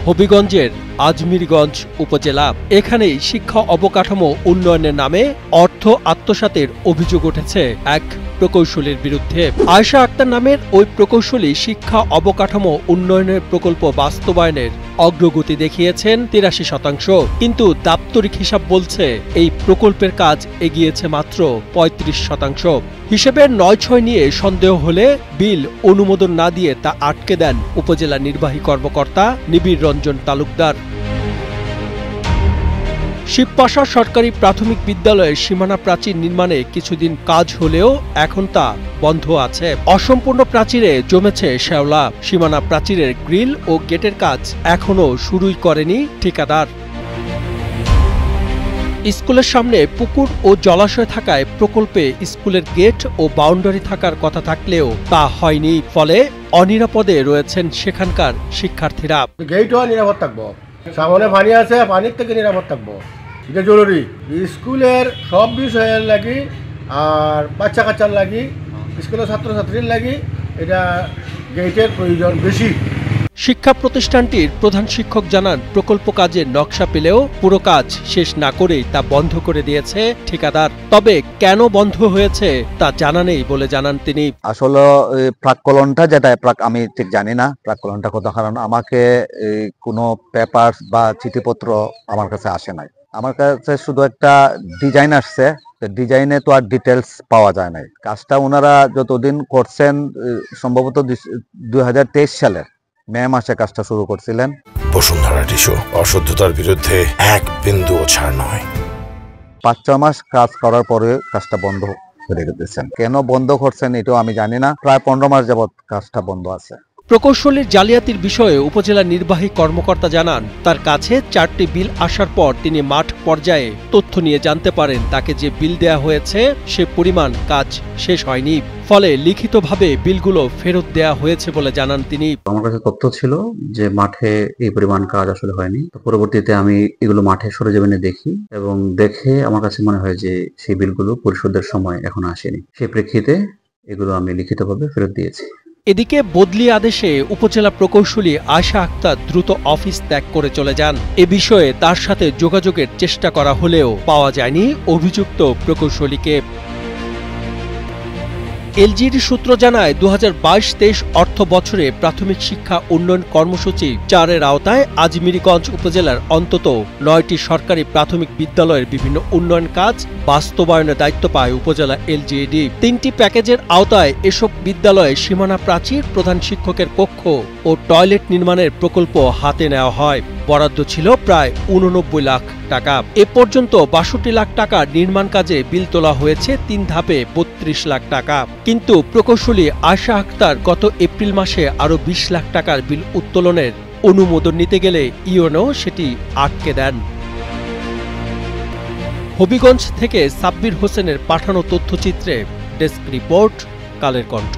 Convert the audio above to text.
হবিগঞ্জের আজমিরগঞ্জ উপজেলা। এখানেই শিক্ষা অবকাঠামো উন্নয়নের নামে অর্থ আত্মসাতের অভিযোগ উঠেছে এক প্রকৌশলীর বিরুদ্ধে। আয়েশা আক্তার নামের ওই প্রকৌশলী শিক্ষা অবকাঠামো উন্নয়নের প্রকল্প বাস্তবায়নের অগ্রগতি দেখিয়েছেন ৮৩%, কিন্তু দাপ্তরিক হিসাব বলছে এই প্রকল্পের কাজ এগিয়েছে মাত্র ৩৫%। হিসেবের ৯-৬ নিয়ে সন্দেহ হলে বিল অনুমোদন না দিয়ে তা আটকে দেন উপজেলা নির্বাহী কর্মকর্তা নিবিড় রঞ্জন তালুকদার। শিবপাশা সরকারি প্রাথমিক বিদ্যালয়ের সীমানা প্রাচীর নির্মাণে কিছুদিন কাজ হলেও এখন তা বন্ধ আছে। অসম্পূর্ণ প্রাচীরে জমেছে শ্যাওলা। সীমানা প্রাচীরের গ্রিল ও গেটের কাজ এখনো শুরুই করেনি ঠিকাদার। স্কুলের সামনে পুকুর ও জলাশয় থাকায় প্রকল্পে স্কুলের গেট ও বাউন্ডারি থাকার কথা থাকলেও তা হয়নি, ফলে অনিরাপদে রয়েছেন সেখানকার শিক্ষার্থীরা। গেটও নিরাপদ থাকবো, সামনে পানি আছে, পানির থেকে নিরাপদ থাকবো, এটা জরুরি। স্কুলের সব বিষয়ের লাগি আর বাচ্চা কাচ্চার লাগি, স্কুলের ছাত্রছাত্রীর লাগি এটা গেটের প্রয়োজন বেশি। শিক্ষা প্রতিষ্ঠানটির প্রধান শিক্ষক জানান, প্রকল্প কাজের নকশা পেলেও পুরো কাজ শেষ না করেই তা বন্ধ করে দিয়েছে ঠিকাদার। তবে কেন বন্ধ হয়েছে তা জানা নেই বলে জানান তিনি। আসলে প্রাক্কলনটা যেটা আমি ঠিক জানি না প্রাক্কলনটা কত, কারণ আমাকে কোনো পেপার বা চিঠিপত্র আমার কাছে আসে নাই। আমার কাছে শুধু একটা ডিজাইন আসছে, ডিজাইনে তো আর ডিটেলস পাওয়া যায় নাই। কাজটা ওনারা যতদিন করছেন সম্ভবত ২০২৩ সালের মে মাসে কাজটা শুরু করছিলেন। বসুন্ধরা টিস্যু অশুদ্ধতার বিরুদ্ধে এক বিন্দুও ছাড় নয়। ৫-৬ মাস কাজ করার পরে কাজটা বন্ধ করে দিয়েছেন। কেন বন্ধ করছেন এটাও আমি জানি না। প্রায় ১৫ মাস যাবৎ কাজটা বন্ধ আছে। প্রকৌশলীর জালিয়াতির বিষয়ে উপজেলা নির্বাহী কর্মকর্তা জানান, তার কাছে ৪টি বিল আসার পর তিনি মাঠ পর্যায়ে তথ্য নিয়ে জানতে পারেন তাকে যে বিল দেয়া হয়েছে সে পরিমাণ কাজ শেষ হয়নি, ফলে লিখিতভাবে বিলগুলো ফেরত দেয়া হয়েছে বলে জানান তিনি। আমার কাছে তথ্য ছিল যে মাঠে এই পরিমাণ কাজ আসলে হয়নি। পরবর্তীতে আমি এগুলো মাঠে সরেজমিনে দেখি এবং দেখে আমার কাছে মনে হয় যে সেই বিলগুলো পরিশোধের সময় এখনো আসেনি। সেই প্রেক্ষিতে এগুলো আমি লিখিতভাবে ফেরত দিয়েছি। এদিকে বদলি আদেশে উপজেলা প্রকৌশলী আয়েশা আক্তার দ্রুত অফিস ত্যাগ করে চলে যান। এ বিষয়ে তার সাথে যোগাযোগের চেষ্টা করা হলেও পাওয়া যায়নি অভিযুক্ত প্রকৌশলীকে। এলজিইডি সূত্র জানায়, ২০২২-২৩ অর্থ বছরে প্রাথমিক শিক্ষা উন্নয়ন কর্মসূচি ৪-এর আওতায় আজমিরগঞ্জ উপজেলার অন্তত ৯টি সরকারি প্রাথমিক বিদ্যালয়ের বিভিন্ন উন্নয়ন কাজ বাস্তবায়নের দায়িত্ব পায় উপজেলা এলজিইডি। ৩টি প্যাকেজের আওতায় এসব বিদ্যালয়ে সীমানা প্রাচীর, প্রধান শিক্ষকের কক্ষ ও টয়লেট নির্মাণের প্রকল্প হাতে নেওয়া হয়। বরাদ্দ ছিল প্রায় ৮৯ লাখ টাকা। এ পর্যন্ত ৬২ লাখ টাকার নির্মাণ কাজে বিল তোলা হয়েছে ৩ ধাপে ৩২ লাখ টাকা। কিন্তু প্রকৌশলী আয়েশা আক্তার গত এপ্রিল মাসে আরও ২০ লাখ টাকার বিল উত্তোলনের অনুমোদন নিতে গেলে ইউএনও সেটি আটকে দেন। হবিগঞ্জ থেকে সাব্বির হোসেনের পাঠানো তথ্যচিত্রে ডেস্ক রিপোর্ট, কালের কণ্ঠ।